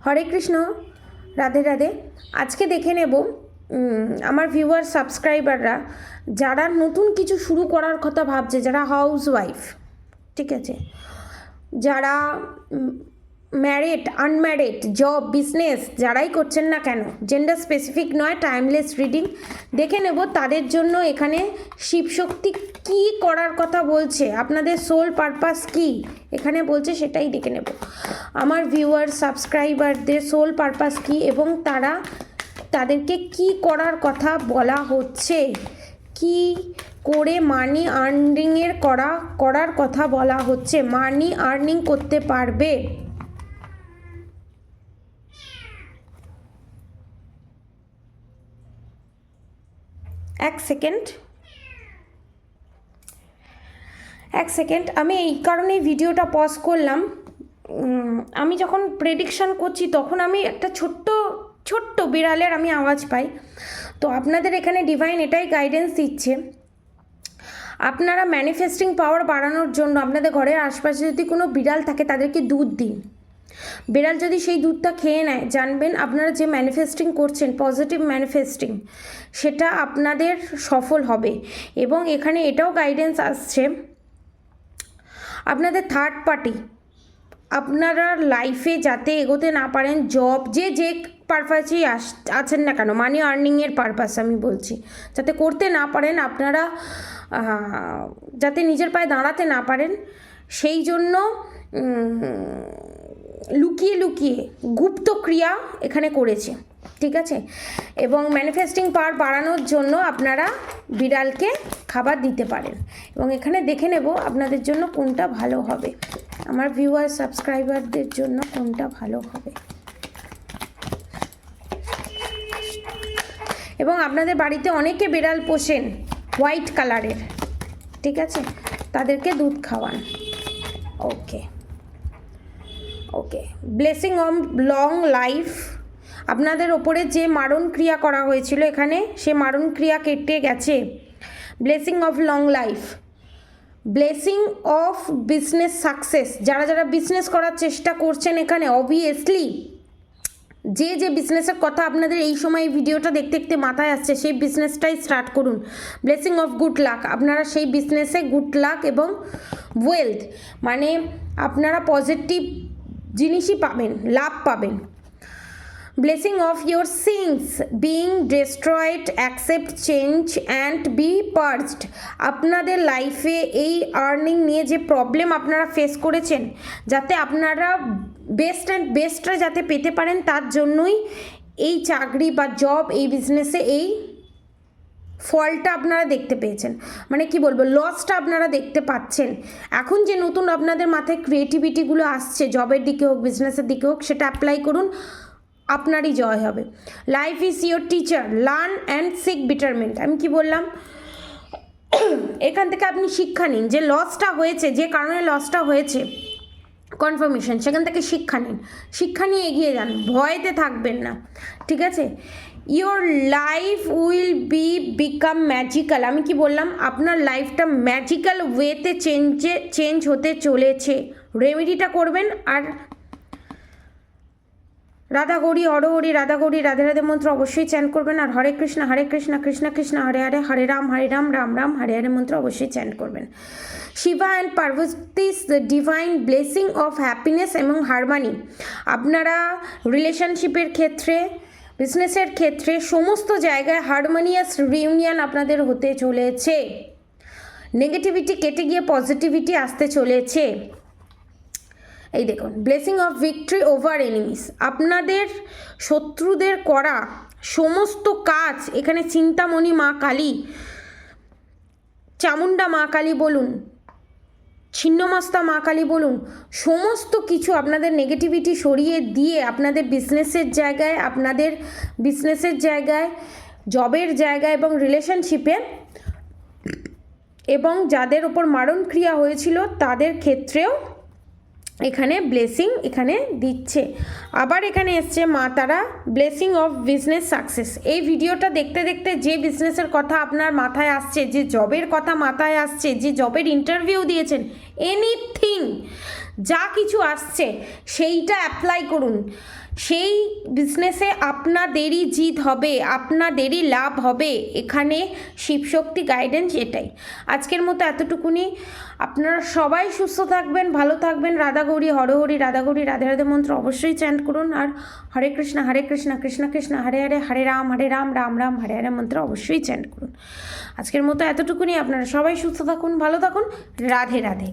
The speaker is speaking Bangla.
হরে কৃষ্ণ, রাধে রাধে। আজকে দেখে নেব আমার ভিউয়ার সাবস্ক্রাইবাররা যারা নতুন কিছু শুরু করার কথা ভাবছে, যারা হাউস ওয়াইফ, ঠিক আছে, যারা ম্যারিড আনম্যারিড, জব বিজনেস যারাই করছেন না কেন, জেন্ডার স্পেসিফিক নয়, টাইমলেস রিডিং দেখে নেব তাদের জন্য এখানে শিবশক্তি কী করার কথা বলছে, আপনাদের সোল পারপাস কী এখানে বলছে সেটাই দেখে নেব। আমার ভিউয়ার সাবস্ক্রাইবারদের সোল পারপাস কী এবং তাদেরকে কি করার কথা বলা হচ্ছে, কি করে মানি আর্নিংয়ের করার কথা বলা হচ্ছে, মানি আর্নিং করতে পারবে। এক সেকেন্ড আমি এই কারণেই ভিডিওটা পজ করলাম। আমি যখন প্রেডিকশান করছি তখন আমি একটা ছোট্ট বিড়ালের আমি আওয়াজ পাই। তো আপনাদের এখানে ডিভাইন এটাই গাইডেন্স দিচ্ছে, আপনারা ম্যানিফেস্টিং পাওয়ার বাড়ানোর জন্য আপনাদের ঘরের আশপাশে যদি কোনো বিড়াল থাকে তাদেরকে দুধ দিন। বিড়াল যদি সেই দুধটা খেয়ে নেয়, জানবেন আপনারা যে ম্যানিফেস্টিং করছেন, পজিটিভ ম্যানিফেস্টিং, সেটা আপনাদের সফল হবে। এবং এখানে এটাও গাইডেন্স আসছে, আপনাদের থার্ড পার্টি আপনারা লাইফে যাতে এগোতে না পারেন, জব যে পারপাসেই আছেন না কেন, মানি আর্নিংয়ের পারপাস আমি বলছি, যাতে করতে না পারেন, আপনারা যাতে নিজের পায়ে দাঁড়াতে না পারেন, সেই জন্য লুকিয়ে গুপ্ত ক্রিয়া এখানে করেছে, ঠিক আছে। এবং ম্যানিফেস্টিং পাওয়ার বাড়ানোর জন্য আপনারা বিড়ালকে খাবার দিতে পারেন। এবং এখানে দেখে নেব আপনাদের জন্য কোনটা ভালো হবে, আমার ভিউয়ার সাবস্ক্রাইবারদের জন্য কোনটা ভালো হবে। এবং আপনাদের বাড়িতে অনেকে বিড়াল পোষেন হোয়াইট কালারের, ঠিক আছে, তাদেরকে দুধ খাওয়ান। ওকে ব্লেসিং অফ লং লাইফ, আপনাদের ওপরে যে মারণ ক্রিয়া করা হয়েছিল এখানে সে মারণ ক্রিয়া কেটে গেছে। Blessing of long life, blessing of business success, যারা বিজনেস করার চেষ্টা করছেন এখানে অবভিয়াসলি যে বিজনেসের কথা আপনাদের এই সময় ভিডিওটা দেখতে দেখতে মাথায় আসছে সেই বিজনেসটাই স্টার্ট করুন। ব্লেসিং অফ গুড লাক, আপনারা সেই বিজনেসে গুড লাক এবং ওয়েলথ, মানে আপনারা পজিটিভ জিনিসই পাবেন, লাভ পাবেন। Blessing of your sins being destroyed, accept change and be purged, আপনাদের লাইফে এই আর্নিং নিয়ে যে প্রবলেম আপনারা ফেস করেছেন, যাতে আপনারা বেস্টটা যাতে পেতে পারেন, তার জন্যই এই চাকরি বা জব, এই বিজনেসে এই ফলটা আপনারা দেখতে পেয়েছেন, মানে কি বলবো, লসটা আপনারা দেখতে পাচ্ছেন। এখন যে নতুন আপনাদের মাথায় ক্রিয়েটিভিটিগুলো আসছে, জবের দিকে হোক বিজনেসের দিকে হোক, সেটা অ্যাপ্লাই করুন, আপনারই জয় হবে। Life is your teacher, learn and seek betterment, আমি কি বললাম, এখান থেকে আপনি শিক্ষা নিন, যে লসটা হয়েছে, যে কারণে লসটা হয়েছে, কনফার্মেশন, সেখান থেকে শিক্ষা নিন, শিক্ষা নিয়ে এগিয়ে যান, ভয়তে থাকবেন না, ঠিক আছে। Your life will become magical, আমি কি বললাম, আপনার লাইফটা ম্যাজিক্যাল ওয়েতে চেঞ্জ হতে চলেছে। রেমেডিটা করবেন, আর রাধা গৌরী হর হরি, রাধা গৌরী রাধে রাধে মন্ত্র অবশ্যই চ্যান্ট করবেন। আর হরে কৃষ্ণ কৃষ্ণ কৃষ্ণ হরে হরে, হরে রাম রাম রাম হরে হরে মন্ত্র অবশ্যই চ্যান্ট করবেন। Shiva and Parvati's divine blessing of happiness এবং হারমানি, আপনারা রিলেশনশিপের ক্ষেত্রে, বিজনেসের ক্ষেত্রে, সমস্ত জায়গায় হারমোনিয়াস রিউনিয়ন আপনাদের হতে চলেছে। নেগেটিভিটি কেটে গিয়ে পজিটিভিটি আসতে চলেছে। এই দেখুন, blessing of victory over enemies, আপনাদের শত্রুদের করা সমস্ত কাজ, এখানে চিন্তামণি মা কালী, চামুন্ডা মা কালী বলুন, ছিন্নমস্তা মা কালী বলুন, সমস্ত কিছু আপনাদের নেগেটিভিটি সরিয়ে দিয়ে আপনাদের বিজনেসের জায়গায়, জবের জায়গায় এবং রিলেশনশিপে, এবং যাদের ওপর মারণ ক্রিয়া হয়েছিল তাদের ক্ষেত্রেও এখানে ব্লেসিং এখানে দিচ্ছে। আবার এখানে এসছে মা তারা ব্লেসিং অফ বিজনেস সাকসেস। এই ভিডিওটা দেখতে দেখতে যে বিজনেসের কথা আপনার মাথায় আসছে, যে জবের কথা মাথায় আসছে, যে জবের ইন্টারভিউ দিয়েছেন, এনিথিং যা কিছু আসছে সেইটা অ্যাপ্লাই করুন, সেই বিজনেসে আপনাদেরই জিত হবে, আপনাদেরই লাভ হবে। এখানে শিবশক্তি গাইডেন্স এটাই। আজকের মতো এতটুকুনি। আপনারা সবাই সুস্থ থাকবেন, ভালো থাকবেন। রাধা গৌরী হরহরি, রাধা গৌরী রাধে রাধে মন্ত্র অবশ্যই চ্যান্ট করুন। আর হরে কৃষ্ণ কৃষ্ণ কৃষ্ণ হরে হরে, হরে রাম রাম রাম হরে হরে মন্ত্র অবশ্যই চ্যান্ট করুন। আজকের মতো এতটুকুনি। আপনারা সবাই সুস্থ থাকুন, ভালো থাকুন। রাধে রাধে।